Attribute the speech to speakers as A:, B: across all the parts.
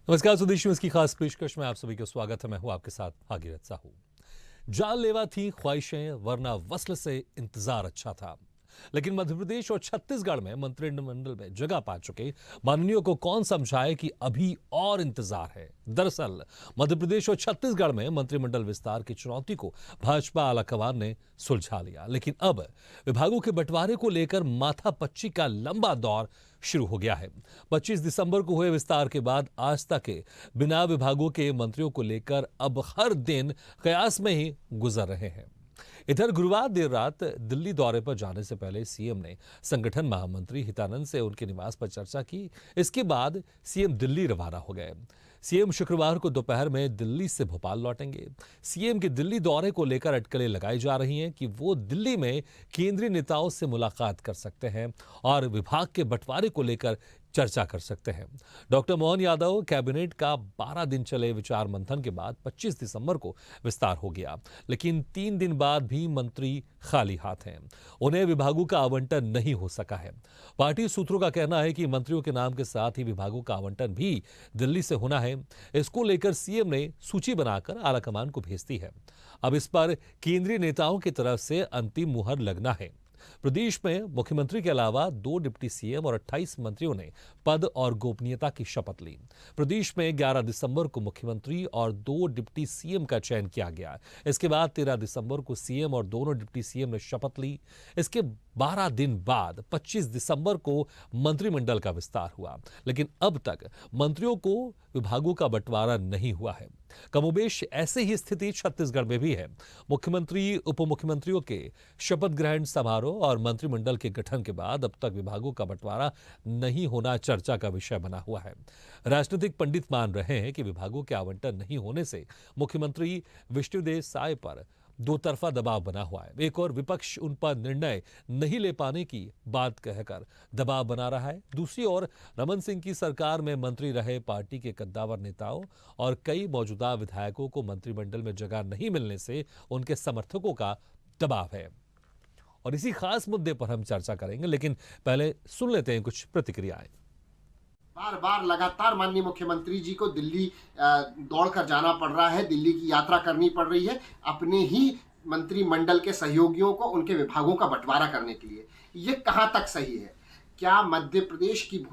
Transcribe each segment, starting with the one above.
A: नमस्कार, स्वदेश न्यूज की खास पेशकश में आप सभी का स्वागत है। मैं हूं आपके साथ भागीरथ साहू। जानलेवा थी ख्वाहिशें, वरना वस्ल से इंतजार अच्छा था। लेकिन मध्य प्रदेश और छत्तीसगढ़ में मंत्रिमंडल में जगह पा चुके माननीयों को कौन समझाए कि अभी और इंतजार है। दरअसल मध्य प्रदेश और छत्तीसगढ़ में मंत्रिमंडल विस्तार की चुनौती को भाजपा आलाकमान ने सुलझा लिया, लेकिन अब विभागों के बंटवारे को लेकर माथापच्ची का लंबा दौर शुरू हो गया है। 25 दिसंबर को हुए विस्तार के बाद आज तक के बिना विभागों के मंत्रियों को लेकर अब हर दिन कयास में ही गुजर रहे हैं। इधर गुरुवार देर रात दिल्ली दौरे पर जाने से पहले सीएम ने संगठन महामंत्री हितानंद से उनके निवास पर चर्चा की। इसके बाद सीएम दिल्ली रवाना हो गए। सीएम शुक्रवार को दोपहर में दिल्ली से भोपाल लौटेंगे। सीएम के दिल्ली दौरे को लेकर अटकलें लगाई जा रही हैं कि वो दिल्ली में केंद्रीय नेताओं से मुलाकात कर सकते हैं और विभाग के बंटवारे को लेकर चर्चा कर सकते हैं। डॉक्टर मोहन यादव कैबिनेट का 12 दिन चले विचार मंथन के बाद 25 दिसंबर को विस्तार हो गया, लेकिन 3 दिन बाद भी मंत्री खाली हाथ हैं। उन्हें विभागों का आवंटन नहीं हो सका है। पार्टी सूत्रों का कहना है कि मंत्रियों के नाम के साथ ही विभागों का आवंटन भी दिल्ली से होना है। इसको लेकर सीएम ने सूची बनाकर आलाकमान को भेज दी है। अब इस पर केंद्रीय नेताओं की तरफ से अंतिम मुहर लगना है। प्रदेश में मुख्यमंत्री के अलावा 2 डिप्टी सीएम और 28 मंत्रियों ने पद और गोपनीयता की शपथ ली। प्रदेश में 11 दिसंबर को मुख्यमंत्री और 2 डिप्टी सीएम का चयन किया गया। इसके बाद 13 दिसंबर को सीएम और दोनों डिप्टी सीएम ने शपथ ली। इसके 12 दिन बाद 25 दिसंबर को मंत्रिमंडल का विस्तार हुआ, लेकिन अब तक मंत्रियों को विभागों का बंटवारा नहीं हुआ है। कमोबेश ऐसे ही स्थिति छत्तीसगढ़ में भी है। मुख्यमंत्री, उप मुख्यमंत्रियों के शपथ ग्रहण समारोह और मंत्रिमंडल के गठन के बाद अब तक विभागों का बंटवारा नहीं होना चर्चा का विषय बना हुआ है। राजनीतिक पंडित मान रहे हैं कि विभागों के आवंटन नहीं होने से मुख्यमंत्री विष्णुदेव साय पर दो तरफा दबाव बना हुआ है। एक और विपक्ष उन पर निर्णय नहीं ले पाने की बात कहकर दबाव बना रहा है। दूसरी ओर रमन सिंह की सरकार में मंत्री रहे पार्टी के कद्दावर नेताओं और कई मौजूदा विधायकों को मंत्रिमंडल में जगह नहीं मिलने से उनके समर्थकों का दबाव है। और इसी खास मुद्दे पर हम चर्चा करेंगे, लेकिन पहले सुन लेते हैं कुछ प्रतिक्रियाएं।
B: बार बार लगातार माननीय मुख्यमंत्री जी को दिल्ली दौड़कर जाना पड़ रहा है, दिल्ली की यात्रा करनी पड़ रही है अपने ही मंत्रिमंडल के सहयोगियों को उनके विभागों का बंटवारा करने के लिए। ये कहां तक सही है? क्या मध्य प्रदेश की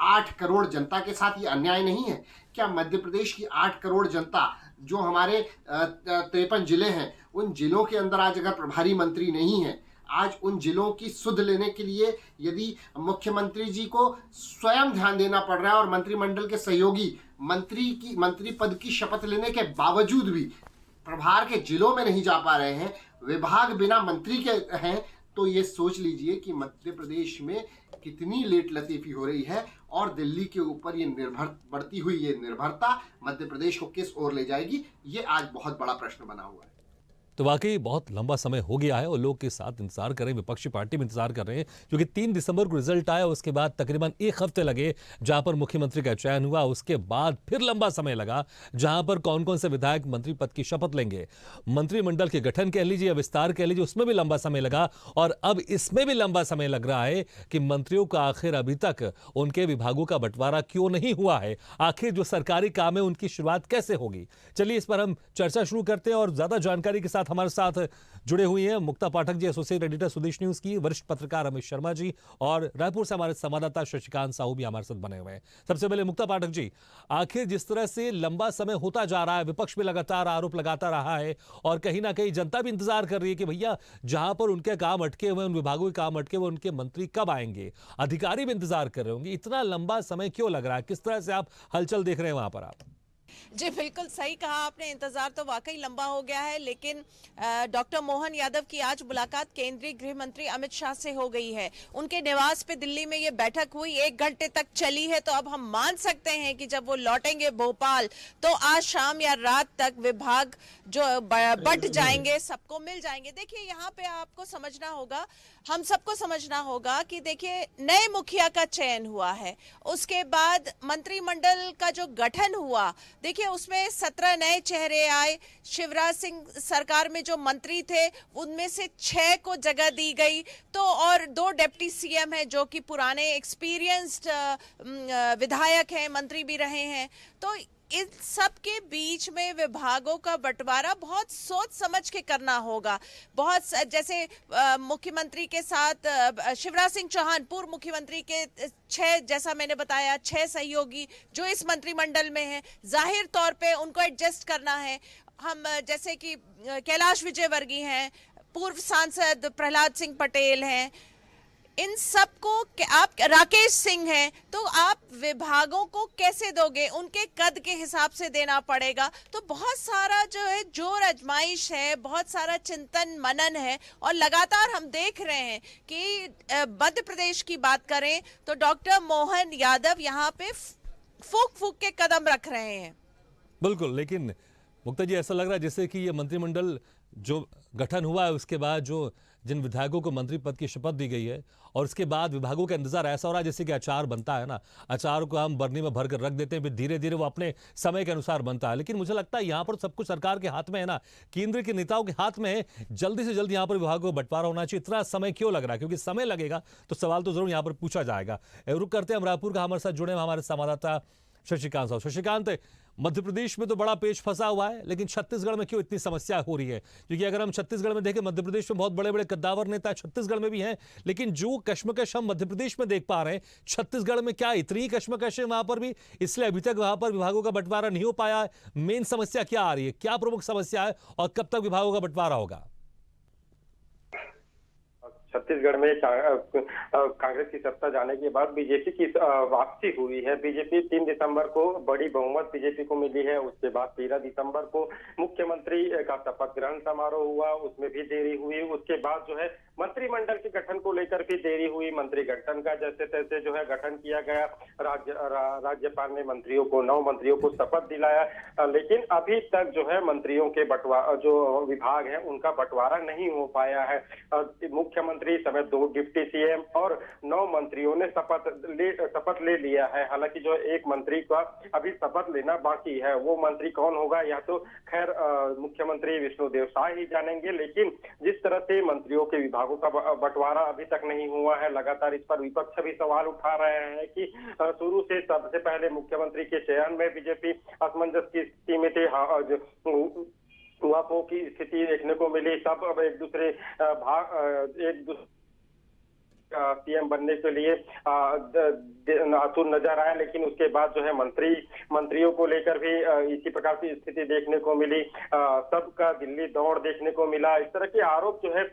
B: 8 करोड़ जनता के साथ ये अन्याय नहीं है? क्या मध्य प्रदेश की 8 करोड़ जनता, जो हमारे 53 जिले हैं, उन जिलों के अंदर आज अगर प्रभारी मंत्री नहीं है, आज उन जिलों की सुध लेने के लिए यदि मुख्यमंत्री जी को स्वयं ध्यान देना पड़ रहा है और मंत्रिमंडल के सहयोगी मंत्री पद की शपथ लेने के बावजूद भी प्रभार के जिलों में नहीं जा पा रहे हैं, विभाग बिना मंत्री के हैं, तो ये सोच लीजिए कि मध्य प्रदेश में कितनी लेट लतीफी हो रही है और दिल्ली के ऊपर ये बढ़ती हुई ये निर्भरता मध्य प्रदेश को किस ओर ले जाएगी, ये आज बहुत बड़ा प्रश्न बना हुआ है।
A: तो वाकई बहुत लंबा समय हो गया है और लोग के साथ इंतजार कर रहे हैं, विपक्षी पार्टी में इंतजार कर रहे हैं, क्योंकि 3 दिसंबर को रिजल्ट आया। उसके बाद तकरीबन 1 हफ्ते लगे जहां पर मुख्यमंत्री का चयन हुआ। उसके बाद फिर लंबा समय लगा जहां पर कौन कौन से विधायक मंत्री पद की शपथ लेंगे। मंत्रिमंडल के गठन कह लीजिए या विस्तार कह लीजिए, उसमें भी लंबा समय लगा और अब इसमें भी लंबा समय लग रहा है कि मंत्रियों का आखिर अभी तक उनके विभागों का बंटवारा क्यों नहीं हुआ है। आखिर जो सरकारी काम है उनकी शुरुआत कैसे होगी? चलिए इस पर हम चर्चा शुरू करते हैं और ज्यादा जानकारी के साथ हमारे साथ जुड़े हुए हैं मुक्ता पाठक जी, एसोसिएट एडिटर स्वदेश न्यूज की, वरिष्ठ पत्रकार रमेश शर्मा जी और रायपुर से हमारे संवाददाता शशिकांत साहू भी हमारे साथ बने हुए हैं। सबसे पहले मुक्ता पाठक जी, आखिर जिस तरह से लंबा समय होता जा रहा है, विपक्ष भी लगातार आरोप लगाता रहा है और कहीं ना कहीं जनता भी इंतजार कर रही है कि भैया जहां पर उनके काम अटके हुए, उन विभागों के काम अटके हुए, उनके मंत्री कब आएंगे। अधिकारी भी इंतजार कर रहे होंगे। इतना लंबा समय क्यों लग रहा है? किस तरह से आप हलचल देख रहे हैं वहां पर आप?
C: जी बिल्कुल सही कहा आपने, इंतजार तो वाकई लंबा हो गया है, लेकिन डॉक्टर मोहन यादव की आज मुलाकात केंद्रीय गृह मंत्री अमित शाह से हो गई है। उनके निवास पे दिल्ली में ये बैठक हुई, 1 घंटे तक चली है। तो अब हम मान सकते हैं कि जब वो लौटेंगे भोपाल तो आज शाम या रात तक विभाग जो बंट जाएंगे, सबको मिल जाएंगे। देखिए यहाँ पे आपको समझना होगा, हम सबको समझना होगा कि देखिए नए मुखिया का चयन हुआ है, उसके बाद मंत्रिमंडल का जो गठन हुआ, देखिए उसमें 17 नए चेहरे आए। शिवराज सिंह सरकार में जो मंत्री थे उनमें से 6 को जगह दी गई, तो और 2 डिप्टी सीएम हैं जो कि पुराने एक्सपीरियंस्ड विधायक हैं, मंत्री भी रहे हैं। तो इन सब के बीच में विभागों का बंटवारा बहुत सोच समझ के करना होगा। जैसे मुख्यमंत्री के साथ शिवराज सिंह चौहान, पूर्व मुख्यमंत्री के 6, जैसा मैंने बताया, 6 सहयोगी जो इस मंत्रिमंडल में हैं, जाहिर तौर पे उनको एडजस्ट करना है। हम जैसे कि कैलाश विजयवर्गीय हैं, पूर्व सांसद प्रहलाद सिंह पटेल हैं, इन सबको आप राकेश सिंह हैं, तो आप विभागों को कैसे दोगे? उनके कद के हिसाब से देना पड़ेगा। तो बहुत सारा जो है जोर आजमाइश है, बहुत सारा चिंतन मनन है, और लगातार हम देख रहे हैं कि मध्य प्रदेश की बात करें तो डॉक्टर मोहन यादव यहाँ पे फूक फूक के कदम रख रहे हैं।
A: बिल्कुल, लेकिन मुक्ता जी ऐसा लग रहा है जैसे कि ये मंत्रिमंडल जो गठन हुआ है उसके बाद जो जिन विधायकों को मंत्री पद की शपथ दी गई है और उसके बाद विभागों का इंतजार ऐसा हो रहा है जैसे कि अचार बनता है ना, अचार को हम बरनी में भर कर रख देते हैं, फिर धीरे धीरे वो अपने समय के अनुसार बनता है। लेकिन मुझे लगता है यहाँ पर सब कुछ सरकार के हाथ में है ना, केंद्र के नेताओं के हाथ में है। जल्दी से जल्दी यहाँ पर विभागों को बंटवारा होना चाहिए। इतना समय क्यों लग रहा है? क्योंकि समय लगेगा तो सवाल तो जरूर यहाँ पर पूछा जाएगा। रुक करते हैं अमरापुर का, हमारे साथ जुड़े हमारे संवाददाता शशिकांत साहब। शशिकांत, मध्य प्रदेश में तो बड़ा पेच फंसा हुआ है, लेकिन छत्तीसगढ़ में क्यों इतनी समस्या हो रही है? क्योंकि अगर हम छत्तीसगढ़ में देखें, मध्य प्रदेश में बहुत बड़े बड़े कद्दावर नेता छत्तीसगढ़ में भी हैं, लेकिन जो कश्मकश हम मध्य प्रदेश में देख पा रहे हैं, छत्तीसगढ़ में क्या इतनी कश्मकश है वहां पर भी? इसलिए अभी तक वहां पर विभागों का बंटवारा नहीं हो पाया है। मेन समस्या क्या आ रही है? क्या प्रमुख समस्या है और कब तक विभागों का बंटवारा होगा?
D: छत्तीसगढ़ में कांग्रेस की सत्ता जाने के बाद बीजेपी की वापसी हुई है। बीजेपी 3 दिसंबर को बड़ी बहुमत बीजेपी को मिली है। उसके बाद 13 दिसंबर को मुख्यमंत्री का शपथ ग्रहण समारोह हुआ, उसमें भी देरी हुई। उसके बाद जो है मंत्रिमंडल के गठन को लेकर भी देरी हुई। मंत्री गठन का जैसे तैसे जो है गठन किया गया। राज्यपाल ने मंत्रियों को 9 मंत्रियों को शपथ दिलाया, लेकिन अभी तक जो है मंत्रियों के जो विभाग है उनका बंटवारा नहीं हो पाया है। मुख्यमंत्री समेत 2 डिप्टी सीएम और 9 मंत्रियों ने शपथ ले लिया है। हालांकि जो एक मंत्री का अभी शपथ लेना बाकी है, वो मंत्री कौन होगा या तो खैर मुख्यमंत्री विष्णुदेव साय ही जानेंगे। लेकिन जिस तरह से मंत्रियों के विभागों का बंटवारा अभी तक नहीं हुआ है, लगातार इस पर विपक्ष भी सवाल उठा रहे हैं कि शुरू से सबसे पहले मुख्यमंत्री के चयन में बीजेपी असमंजस की स्थिति में थी। वापों की स्थिति देखने को मिली। सब अब एक दूसरे सीएम बनने के लिए आतुर नजर आए, लेकिन उसके बाद जो है मंत्रियों को लेकर भी इसी प्रकार की स्थिति देखने को मिली। सबका दिल्ली दौड़ देखने को मिला। इस तरह के आरोप जो है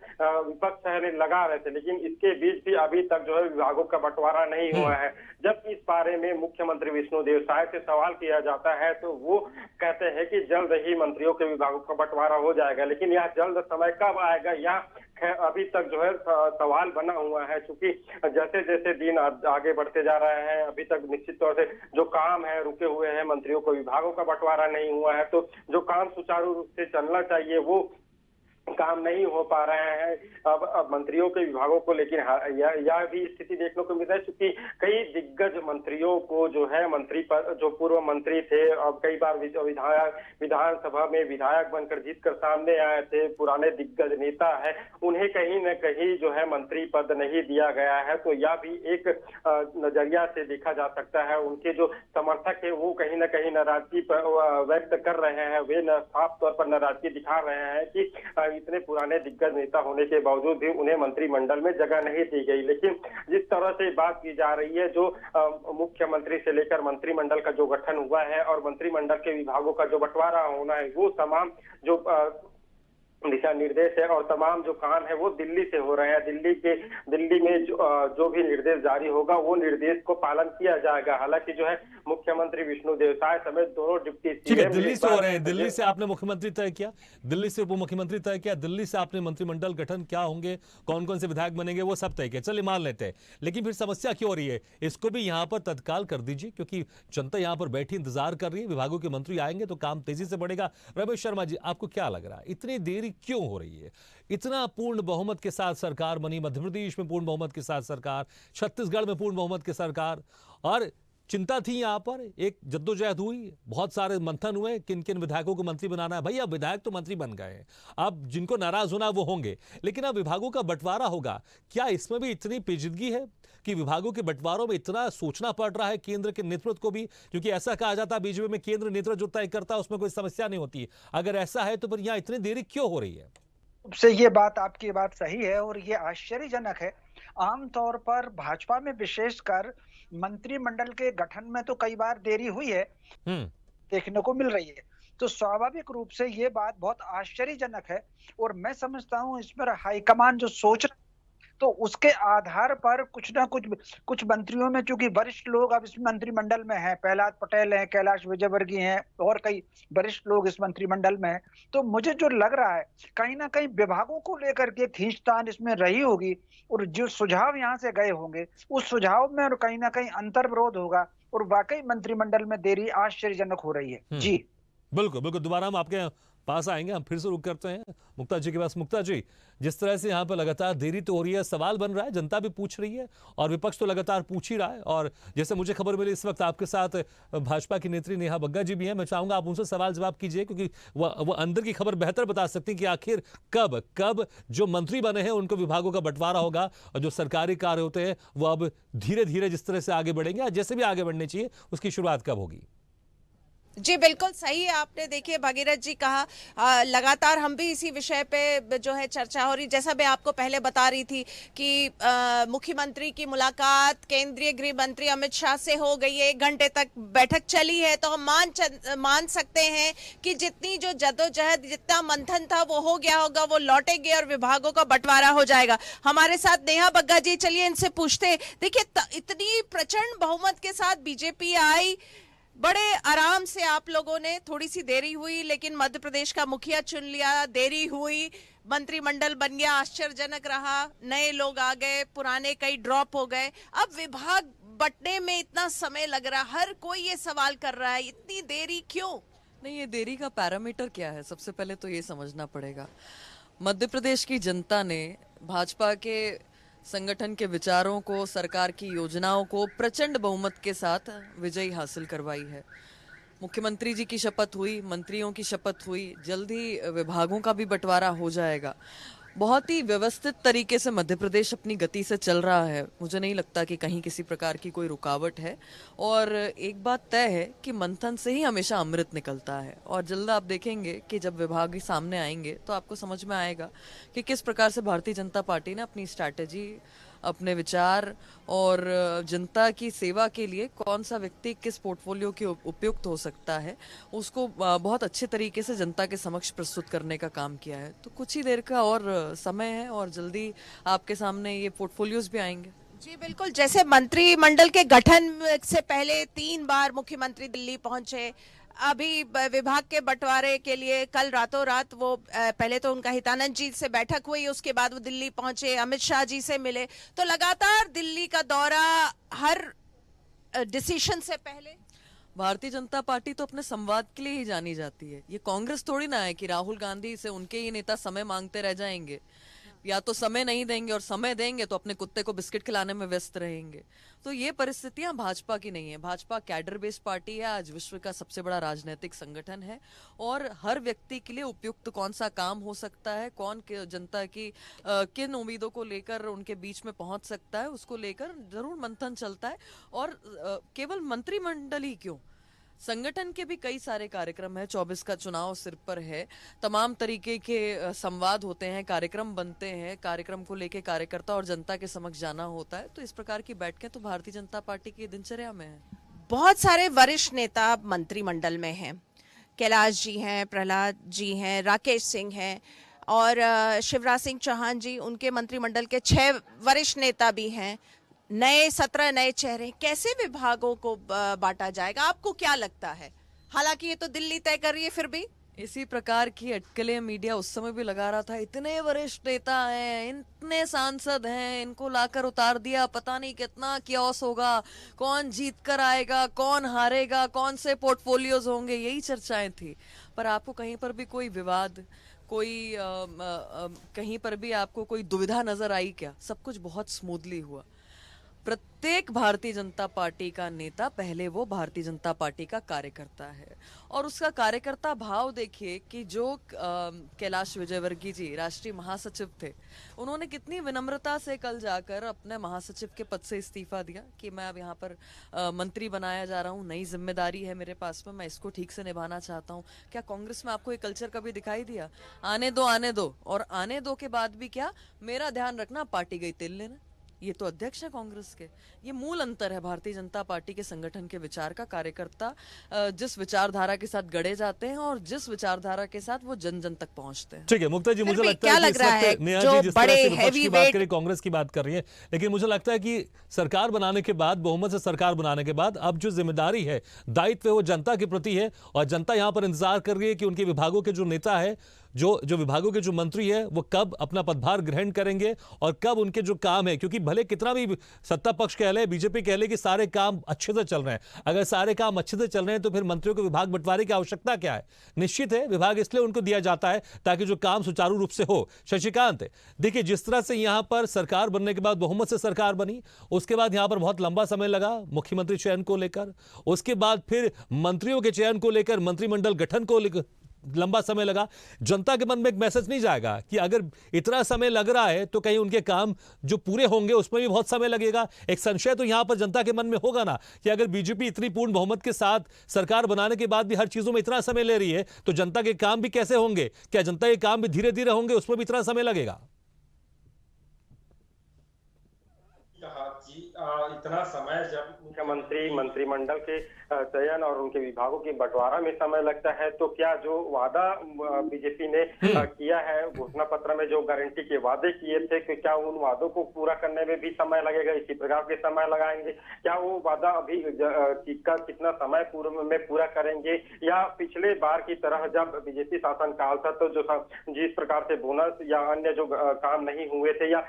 D: विपक्ष लगा रहे थे, लेकिन इसके बीच भी अभी तक जो है विभागों का बंटवारा नहीं हुआ है। जब इस बारे में मुख्यमंत्री विष्णुदेव साय से सवाल किया जाता है तो वो कहते हैं कि जल्द ही मंत्रियों के विभागों का बंटवारा हो जाएगा, लेकिन यह जल्द समय कब आएगा यह अभी तक जो है सवाल बना हुआ है। क्योंकि जैसे जैसे दिन आगे बढ़ते जा रहे हैं, अभी तक निश्चित तौर से जो काम है रुके हुए हैं, मंत्रियों को विभागों का बंटवारा नहीं हुआ है, तो जो काम सुचारू रूप से चलना चाहिए वो काम नहीं हो पा रहे हैं अब मंत्रियों के विभागों को। लेकिन यह भी स्थिति देखने को मिल रहा है क्योंकि कई दिग्गज मंत्रियों को जो है मंत्री पद, जो पूर्व मंत्री थे और कई बार विधानसभा में विधायक बनकर जीतकर सामने आए थे, पुराने दिग्गज नेता है, उन्हें कहीं न कहीं जो है मंत्री पद नहीं दिया गया है। तो यह भी एक नजरिया से देखा जा सकता है। उनके जो समर्थक है वो कहीं न कहीं नाराजगी व्यक्त कर रहे हैं। वे साफ तौर पर नाराजगी दिखा रहे हैं कि इतने पुराने दिग्गज नेता होने के बावजूद भी उन्हें मंत्रिमंडल में जगह नहीं दी गई। लेकिन जिस तरह से बात की जा रही है, जो मुख्यमंत्री से लेकर मंत्रिमंडल का जो गठन हुआ है और मंत्रिमंडल के विभागों का जो बंटवारा होना है, वो तमाम जो दिशा निर्देश है और तमाम जो काम है वो दिल्ली से हो रहे हैं। दिल्ली में जो भी निर्देश जारी होगा वो निर्देश को पालन किया जाएगा। हालांकि जो है मुख्यमंत्री विष्णुदेव साय समेत दोनों डिप्टी सीएम
A: दिल्ली से हो रहे हैं। दिल्ली से आपने मुख्यमंत्री तय किया, दिल्ली से उप मुख्यमंत्री तय किया, दिल्ली से आपने मंत्रिमंडल गठन क्या होंगे, कौन कौन से विधायक बनेंगे, वो सब तय किया। चलिए मान लेते हैं, लेकिन फिर समस्या क्यों हो रही है? इसको भी यहाँ पर तत्काल कर दीजिए, क्योंकि जनता यहाँ पर बैठी इंतजार कर रही है। विभागों के मंत्री आएंगे तो काम तेजी से बढ़ेगा। रमेश शर्मा जी, आपको क्या लग रहा है इतनी देरी क्यों हो रही है? इतना पूर्ण बहुमत के साथ सरकार बनी, मध्य प्रदेश में पूर्ण बहुमत के साथ सरकार, छत्तीसगढ़ में पूर्ण बहुमत की सरकार, और चिंता थी यहाँ पर, एक जद्दोजहद हुई, बहुत सारे मंथन हुए किन किन विधायकों को मंत्री बनाना है। भैया विधायक तो मंत्री बन गए हैं, अब जिनको नाराज होना वो होंगे, लेकिन अब विभागों का बंटवारा होगा। क्या इसमें भी इतनी पेचीदगी है कि विभागों के बंटवारों में इतना सोचना पड़ रहा है केंद्र के नेतृत्व को भी? क्योंकि ऐसा कहा जाता है बीजेपी में केंद्र नेतृत्व जो तय करता है उसमें कोई समस्या नहीं होती। अगर ऐसा है तो फिर यहाँ इतनी देरी क्यों हो रही है?
E: से ये बात आपकी बात सही है और ये आश्चर्यजनक है। आमतौर पर भाजपा में विशेषकर मंत्रिमंडल के गठन में तो कई बार देरी हुई है,
A: हम्म।
E: देखने को मिल रही है। तो स्वाभाविक रूप से ये बात बहुत आश्चर्यजनक है और मैं समझता हूँ इसमें हाईकमान जो सोच तो उसके आधार पर कुछ ना कुछ मंत्रियों में, चूंकि वरिष्ठ लोग अब इस मंत्रिमंडल में हैं, प्रहलाद पटेल हैं, कैलाश विजयवर्गीय हैं और कई वरिष्ठ लोग इस मंत्रिमंडल में हैं, तो मुझे जो लग रहा है कहीं ना कहीं विभागों को लेकर के खींचतान इसमें रही होगी और जो सुझाव यहाँ से गए होंगे उस सुझाव में और कहीं ना कहीं अंतर्विरोध होगा और वाकई मंत्रिमंडल में देरी आश्चर्यजनक हो रही है। जी
A: बिल्कुल बिल्कुल, दोबारा हम आपके पास आएंगे। हम फिर से रुक करते हैं मुक्ता जी के पास। मुक्ता जी, जिस तरह से यहाँ पर लगातार देरी तो हो रही है, सवाल बन रहा है, जनता भी पूछ रही है और विपक्ष तो लगातार पूछ ही रहा है, और जैसे मुझे खबर मिली इस वक्त आपके साथ भाजपा की नेत्री नेहा बग्गा जी भी हैं। मैं चाहूंगा आप उनसे सवाल जवाब कीजिए, क्योंकि वो अंदर की खबर बेहतर बता सकती हैं कि आखिर कब कब जो मंत्री बने हैं उनको विभागों का बंटवारा होगा और जो सरकारी कार्य होते हैं वो अब धीरे धीरे जिस तरह से आगे बढ़ेंगे, जैसे भी आगे बढ़ने चाहिए, उसकी शुरुआत कब होगी?
C: जी बिल्कुल सही है आपने, देखिए भगीरथ जी कहा, लगातार हम भी इसी विषय पे जो है चर्चा हो रही। जैसा मैं आपको पहले बता रही थी कि मुख्यमंत्री की मुलाकात केंद्रीय गृह मंत्री अमित शाह से हो गई है, 1 घंटे तक बैठक चली है, तो हम मान सकते हैं कि जितनी जो जद्दोजहद, जितना मंथन था वो हो गया होगा, वो लौटेंगे और विभागों का बंटवारा हो जाएगा। हमारे साथ नेहा बग्गा जी, चलिए इनसे पूछते हैं। देखिए इतनी प्रचंड बहुमत के साथ बीजेपी आई, बड़े आराम से आप लोगों ने, थोड़ी सी देरी हुई लेकिन मध्य प्रदेश का मुखिया चुन लिया, देरी हुई, मंत्रिमंडल बन गया, आश्चर्यजनक रहा, नए लोग आ गए, पुराने कई ड्रॉप हो गए, अब विभाग बंटने में इतना समय लग रहा, हर कोई ये सवाल कर रहा है, इतनी देरी क्यों?
F: नहीं, ये देरी का पैरामीटर क्या है, सबसे पहले तो ये समझना पड़ेगा। मध्य प्रदेश की जनता ने भाजपा के संगठन के विचारों को, सरकार की योजनाओं को प्रचंड बहुमत के साथ विजयी हासिल करवाई है। मुख्यमंत्री जी की शपथ हुई, मंत्रियों की शपथ हुई, जल्द ही विभागों का भी बंटवारा हो जाएगा। बहुत ही व्यवस्थित तरीके से मध्य प्रदेश अपनी गति से चल रहा है, मुझे नहीं लगता कि कहीं किसी प्रकार की कोई रुकावट है। और एक बात तय है कि मंथन से ही हमेशा अमृत निकलता है, और जल्द आप देखेंगे कि जब विभाग सामने आएंगे तो आपको समझ में आएगा कि किस प्रकार से भारतीय जनता पार्टी ने अपनी स्ट्रैटेजी, अपने विचार और जनता की सेवा के लिए कौन सा व्यक्ति किस पोर्टफोलियो के उपयुक्त हो सकता है, उसको बहुत अच्छे तरीके से जनता के समक्ष प्रस्तुत करने का काम किया है। तो कुछ ही देर का और समय है और जल्दी आपके सामने ये पोर्टफोलियोज भी आएंगे।
C: जी बिल्कुल, जैसे मंत्रिमंडल के गठन से पहले 3 बार मुख्यमंत्री दिल्ली पहुंचे, अभी विभाग के बंटवारे के लिए कल रातों रात वो पहले तो उनका हितानंद जी से बैठक हुई, उसके बाद वो दिल्ली पहुंचे, अमित शाह जी से मिले, तो लगातार दिल्ली का दौरा हर डिसीजन से पहले।
F: भारतीय जनता पार्टी तो अपने संवाद के लिए ही जानी जाती है। ये कांग्रेस थोड़ी ना है कि राहुल गांधी से उनके ही नेता समय मांगते रह जाएंगे, या तो समय नहीं देंगे और समय देंगे तो अपने कुत्ते को बिस्किट खिलाने में व्यस्त रहेंगे। तो ये परिस्थितियां भाजपा की नहीं है। भाजपा कैडर बेस्ड पार्टी है, आज विश्व का सबसे बड़ा राजनीतिक संगठन है, और हर व्यक्ति के लिए उपयुक्त कौन सा काम हो सकता है, कौन जनता की किन उम्मीदों को लेकर उनके बीच में पहुंच सकता है, उसको लेकर जरूर मंथन चलता है। और केवल मंत्रिमंडल ही क्यों, संगठन के भी कई सारे कार्यक्रम है, 24 का चुनाव सिर पर है, तमाम तरीके के संवाद होते हैं, कार्यक्रम बनते हैं, कार्यक्रम को लेके कार्यकर्ता और जनता के समक्ष जाना होता है। तो इस प्रकार की बैठकें तो भारतीय जनता पार्टी की दिनचर्या में है।
C: बहुत सारे वरिष्ठ नेता मंत्रिमंडल में हैं, कैलाश जी हैं, प्रहलाद जी हैं, राकेश सिंह हैं और शिवराज सिंह चौहान जी, उनके मंत्रिमंडल के 6 वरिष्ठ नेता भी हैं, नए 17 नए चेहरे, कैसे विभागों को बांटा जाएगा, आपको क्या लगता है? हालांकि ये तो दिल्ली तय कर रही है, फिर भी
F: इसी प्रकार की अटकलें मीडिया उस समय भी लगा रहा था। इतने वरिष्ठ नेता हैं, इतने सांसद हैं, इनको लाकर उतार दिया, पता नहीं कितना क्योस होगा, कौन जीत कर आएगा, कौन हारेगा, कौन से पोर्टफोलियोज होंगे, यही चर्चाएं थी। पर आपको कहीं पर भी कोई विवाद, कोई कहीं पर भी आपको कोई दुविधा नजर आई क्या? सब कुछ बहुत स्मूथली हुआ। प्रत्येक भारतीय जनता पार्टी का नेता पहले वो भारतीय जनता पार्टी का कार्यकर्ता है, और उसका कार्यकर्ता भाव देखिए कि जो कैलाश विजयवर्गीय जी राष्ट्रीय महासचिव थे, उन्होंने कितनी विनम्रता से कल जाकर अपने महासचिव के पद से इस्तीफा दिया कि मैं अब यहाँ पर मंत्री बनाया जा रहा हूँ, नई जिम्मेदारी है मेरे पास में, मैं इसको ठीक से निभाना चाहता हूँ। क्या कांग्रेस में आपको ये कल्चर कभी दिखाई दिया? आने दो, और आने दो के बाद भी क्या, मेरा ध्यान रखना, पार्टी गई तेल लेना। ये तो अध्यक्ष है कांग्रेस के। ये मूल अंतर है भारतीय जनता पार्टी के संगठन के विचार का। कार्यकर्ता जिस विचारधारा के साथ गढ़े जाते हैं और जिस विचारधारा के साथ वो जन जन तक पहुंचते हैं।
A: ठीक है मुक्ता जी, मुझे
C: भी
A: लगता
C: क्या
A: है कि
C: लग रहा है,
A: नेहा
C: जो
A: जी जिस तरह
C: बड़े
A: से विपक्ष की बात
C: heavyweight-
A: करी, कांग्रेस की बात कर रही है, लेकिन मुझे लगता है कि सरकार बनाने के बाद, बहुमत से सरकार बनाने के बाद अब जो जिम्मेदारी है, दायित्व है, वो जनता के प्रति है, और जनता यहां पर इंतजार कर रही है कि उनके विभागों के जो नेता है, जो विभागों के जो मंत्री है, वो कब अपना पदभार ग्रहण करेंगे और कब उनके जो काम है, क्योंकि भले कितना भी सत्ता पक्ष कह ले, बीजेपी कह ले कि सारे काम अच्छे से चल रहे हैं, अगर सारे काम अच्छे से चल रहे हैं तो फिर मंत्रियों को विभाग बंटवारे की आवश्यकता क्या है? निश्चित है विभाग इसलिए उनको दिया जाता है ताकि जो काम सुचारू रूप से हो। शशिकांत, देखिए जिस तरह से यहां पर सरकार बनने के बाद बहुमत से सरकार बनी, उसके बाद यहां पर बहुत लंबा समय लगा मुख्यमंत्री चयन को लेकर, उसके बाद फिर मंत्रियों के चयन को लेकर, मंत्रिमंडल गठन को लेकर लंबा समय लगा। जनता के मन में एक मैसेज नहीं जाएगा कि अगर इतना समय लग रहा है तो कहीं उनके काम जो पूरे होंगे उसमें भी बहुत समय लगेगा? एक संशय तो यहां पर जनता के मन में होगा ना कि अगर बीजेपी इतनी पूर्ण बहुमत के साथ सरकार बनाने के बाद भी हर चीजों में इतना समय ले रही है तो जनता के काम भी कैसे होंगे? क्या जनता के काम भी धीरे धीरे होंगे, उसमें भी इतना समय लगेगा?
D: कहा कि इतना समय जब मुख्यमंत्री मंत्रिमंडल के चयन और उनके विभागों के बंटवारा में समय लगता है, तो क्या जो वादा बीजेपी ने किया है, घोषणा पत्र में जो गारंटी के वादे किए थे, कि क्या उन वादों को पूरा करने में भी समय लगेगा? इसी प्रकार के समय लगाएंगे? क्या वो वादा अभी कितना समय पूर्व में पूरा करेंगे, या पिछले बार की तरह जब बीजेपी शासन काल था तो जो जिस प्रकार से बोनस या अन्य जो काम नहीं हुए थे, या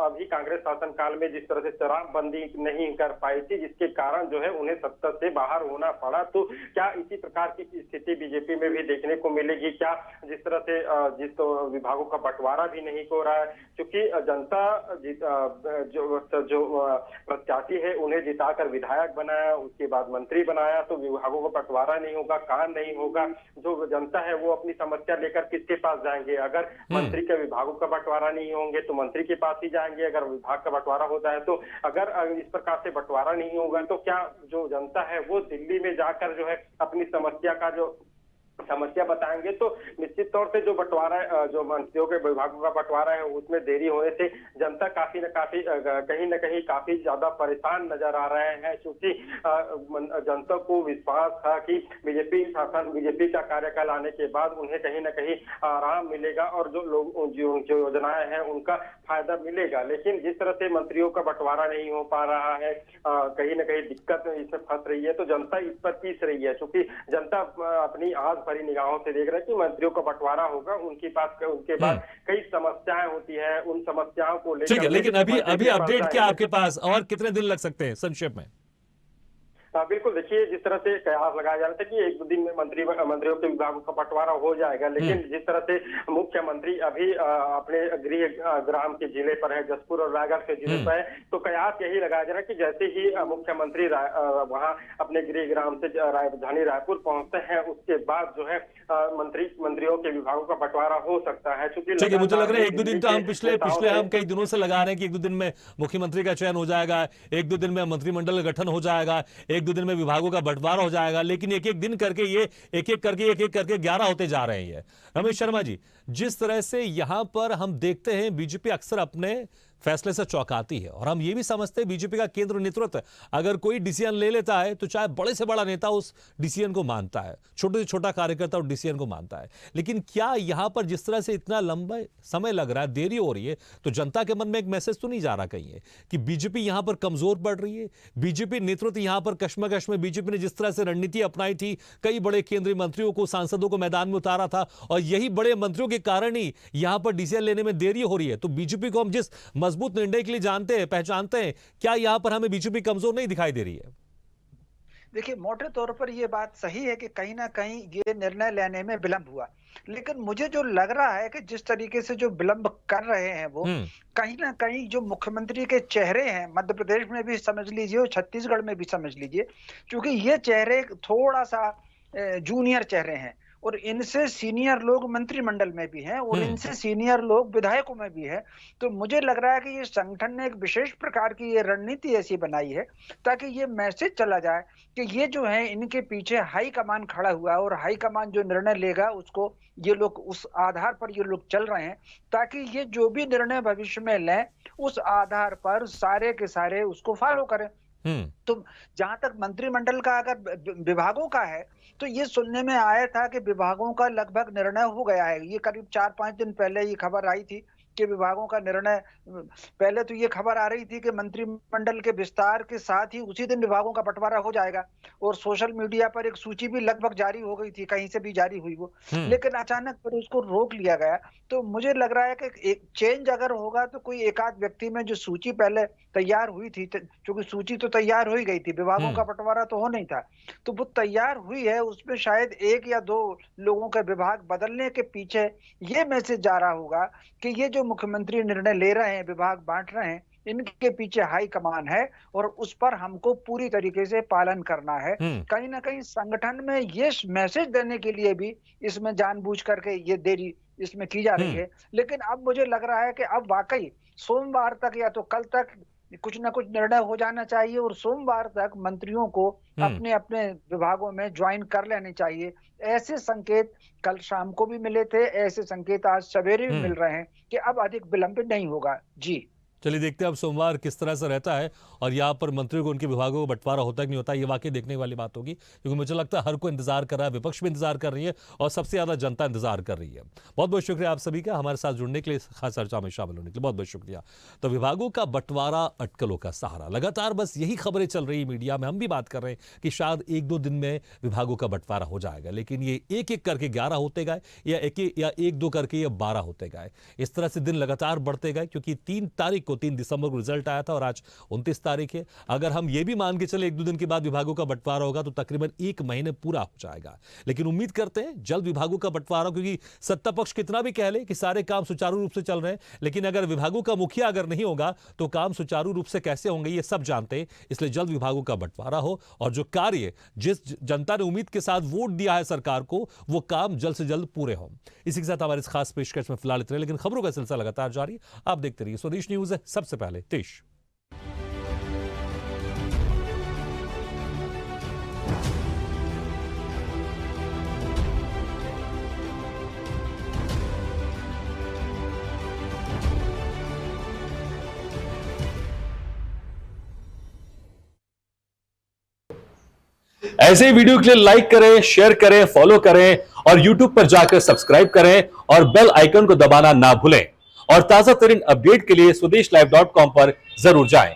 D: अभी कांग्रेस शासन काल में जिस तरह से शराबबंदी नहीं कर पाई थी, जिसके कारण जो है उन्हें सत्ता से बाहर होना पड़ा, तो क्या इसी प्रकार की स्थिति बीजेपी में भी देखने को मिलेगी? क्या जिस तरह से जिस तो विभागों का बंटवारा भी नहीं हो रहा है, क्योंकि जनता जो प्रत्याशी है उन्हें जिताकर विधायक बनाया, उसके बाद मंत्री बनाया, तो विभागों का बंटवारा नहीं होगा, काम नहीं होगा, जो जनता है वो अपनी समस्या लेकर किसके पास जाएंगे? अगर मंत्री के विभागों का बंटवारा नहीं होंगे तो मंत्री के पास ही जाएंगे, अगर विभाग का बंटवारा होता है तो, अगर इस प्रकार से बंटवारा नहीं होगा तो क्या जो जनता है वो दिल्ली में जाकर जो है अपनी समस्या बताएंगे? तो निश्चित तौर से जो बंटवारा, जो मंत्रियों के विभागों का बंटवारा है, उसमें देरी होने से जनता कहीं न कहीं काफी ज्यादा परेशान नजर आ रहे हैं, क्योंकि जनता को विश्वास था कि बीजेपी का कार्यकाल आने के बाद उन्हें कहीं न कहीं आराम मिलेगा और जो योजनाएं हैं उनका फायदा मिलेगा। लेकिन जिस तरह से मंत्रियों का बंटवारा नहीं हो पा रहा है, कहीं न कहीं दिक्कत इसमें फंस रही है, तो जनता इस पर पीस रही है, क्योंकि जनता अपनी आज भरी निगाहों से देख रहे हैं कि मंत्रियों का बंटवारा होगा, उनके बाद कई समस्याएं होती है, उन समस्याओं को लेकर।
A: ठीक है, लेकिन अभी अपडेट क्या आपके पास, और कितने दिन लग सकते हैं संक्षेप में?
D: बिल्कुल, देखिए जिस तरह से कयास लगाया जा रहा था कि एक दो दिन में मंत्रियों के विभागों का बंटवारा हो जाएगा, लेकिन जिस तरह से मुख्यमंत्री अभी अपने ग्राम के जिले पर है, जसपुर और रायगढ़ के जिले पर है, तो कयास यही लगाया जा रहा है कि जैसे ही मुख्यमंत्री वहां अपने गृह ग्राम से राजधानी रायपुर पहुंचते हैं, उसके बाद जो है मंत्रियों के विभागों का बंटवारा हो सकता है।
A: ठीक है, मुझे लग रहा है एक दो दिन तो हम पिछले हम कई दिनों से लगा रहे हैं कि एक दो दिन में मुख्यमंत्री का चयन हो जाएगा, एक दो दिन में मंत्रिमंडल का गठन हो जाएगा, एक दो दिन में विभागों का बंटवारा हो जाएगा, लेकिन एक एक दिन करके ये एक एक करके 11 होते जा रहे हैं। रमेश शर्मा जी, जिस तरह से यहां पर हम देखते हैं बीजेपी अक्सर अपने फैसले से चौंकाती है, और हम ये भी समझते हैं बीजेपी का केंद्र नेतृत्व अगर कोई डिसीजन ले लेता है तो चाहे बड़े से बड़ा नेता उस डिसीजन को मानता है, छोटे से छोटा कार्यकर्ता उस डिसीजन को मानता है। लेकिन क्या यहां पर जिस तरह से इतना लंबा समय लग रहा है, देरी हो रही है, तो जनता के मन में एक मैसेज तो नहीं जा रहा कहीं है कि बीजेपी यहां पर कमजोर पड़ रही है? बीजेपी नेतृत्व यहां पर कश्मकश में, बीजेपी ने जिस तरह से रणनीति अपनाई थी, कई बड़े केंद्रीय मंत्रियों को, सांसदों को मैदान में उतारा था, और यही बड़े मंत्रियों के कारण ही यहां पर डिसीजन लेने में देरी हो रही है। तो बीजेपी को हम जिस मजबूत निर्णय के लिए जानते हैं, पहचानते हैं, क्या यहां पर हमें बीजेपी कमजोर नहीं दिखाई दे रही है?
E: देखिए, मोटे तौर पर ये बात सही है कि कहीं ना कहीं ये निर्णय लेने में विलंब हुआ, लेकिन मुझे जो लग रहा है कि जिस तरीके से जो विलंब कर रहे हैं वो कहीं ना कहीं जो मुख्यमंत्री के चेहरे हैं, मध्य प्रदेश में भी समझ लीजिए और छत्तीसगढ़ में भी समझ लीजिए, क्योंकि ये चेहरे थोड़ा सा जूनियर चेहरे हैं और इनसे सीनियर लोग मंत्रिमंडल में भी हैं और इनसे सीनियर लोग विधायकों में भी हैं। तो मुझे लग रहा है कि ये संगठन ने एक विशेष प्रकार की ये रणनीति ऐसी बनाई है ताकि ये मैसेज चला जाए कि ये जो है इनके पीछे हाई कमान खड़ा हुआ है और हाई कमान जो निर्णय लेगा उसको ये लोग उस आधार पर ये लोग चल रहे हैं, ताकि ये जो भी निर्णय भविष्य में लें उस आधार पर सारे के सारे उसको फॉलो करें। तो जहां तक मंत्रिमंडल का अगर विभागों का है तो ये सुनने में आया था कि विभागों का लगभग निर्णय हो गया है। ये करीब 4-5 दिन पहले ये खबर आई थी कि विभागों का निर्णय, पहले तो ये खबर आ रही थी कि मंत्रिमंडल के विस्तार के साथ ही उसी दिन विभागों का बंटवारा हो जाएगा और सोशल मीडिया पर एक सूची भी लगभग जारी हो गई थी, कहीं से भी जारी हुई वो, लेकिन अचानक फिर उसको रोक लिया गया। तो मुझे लग रहा है कि एक चेंज अगर होगा तो कोई एक आध व्यक्ति में जो सूची पहले तैयार हुई थी, क्योंकि सूची तो तैयार हो ही गई थी, विभागों का बंटवारा तो हो नहीं था, तो वो तैयार हुई है, उसमें शायद 1 या 2 लोगों के विभाग बदलने के पीछे ये मैसेज जा रहा होगा कि ये जो मुख्यमंत्री निर्णय ले रहे हैं, विभाग बांट रहे हैं, इनके पीछे हाई कमान है और उस पर हमको पूरी तरीके से पालन करना है। कहीं ना कहीं संगठन में ये मैसेज देने के लिए भी इसमें जानबूझ करके ये देरी इसमें की जा रही है। लेकिन अब मुझे लग रहा है कि अब वाकई सोमवार तक या तो कल तक कुछ ना कुछ निर्णय हो जाना चाहिए और सोमवार तक मंत्रियों को अपने अपने विभागों में ज्वाइन कर लेने चाहिए। ऐसे संकेत कल शाम को भी मिले थे, ऐसे संकेत आज सवेरे भी मिल रहे हैं कि अब अधिक विलंब नहीं होगा। जी
A: चलिए देखते हैं अब सोमवार किस तरह से रहता है और यहाँ पर मंत्रियों को उनके विभागों को बंटवारा होता है कि नहीं होता, ये वाकई देखने वाली बात होगी, क्योंकि मुझे लगता है हर कोई इंतजार कर रहा है, विपक्ष भी इंतजार कर रही है और सबसे ज्यादा जनता इंतजार कर रही है। बहुत बहुत शुक्रिया आप सभी का हमारे साथ जुड़ने के लिए, खास चर्चा में शामिल होने के लिए बहुत बहुत शुक्रिया। तो विभागों का बंटवारा अटकलों का सहारा, लगातार बस यही खबरें चल रही मीडिया में, हम भी बात कर रहे हैं कि शायद 1-2 दिन में विभागों का बंटवारा हो जाएगा, लेकिन ये एक एक करके 11 होते गए या 1-2 करके ये 12 होते गए। इस तरह से दिन लगातार बढ़ते गए, क्योंकि 3 तारीख को 3 दिसंबर को रिजल्ट आया था और आज 29 तारीख है। अगर हम ये भी मान के चले 1-2 दिन के बाद विभागों का बंटवारा होगा तो तकरीबन 1 महीने पूरा हो जाएगा। लेकिन उम्मीद करते हैं जल्द विभागों का बंटवारा, क्योंकि सत्ता पक्ष कितना भी कह ले कि सारे काम सुचारू रूप से चल रहे हैं, लेकिन अगर विभागों का मुखिया अगर नहीं होगा तो काम सुचारू रूप से कैसे होंगे ये सब जानते हैं। इसलिए जल्द विभागों का बंटवारा हो और जो कार्य जिस जनता ने उम्मीद के साथ वोट दिया है सरकार को, वो काम जल्द से जल्द पूरे हों। इसी के साथ हमारे इस खास पेशकश में फिलहाल इतने, लेकिन खबरों का सिलसिला लगातार जारी। आप देखते रहिए स्वदेश न्यूज है, सबसे पहले देश। ऐसे वीडियो के लिए लाइक करें, शेयर करें, फॉलो करें और YouTube पर जाकर सब्सक्राइब करें और बेल आइकन को दबाना ना भूलें। और ताजा तरीन अपडेट के लिए स्वदेशलाइव.com पर जरूर जाएं।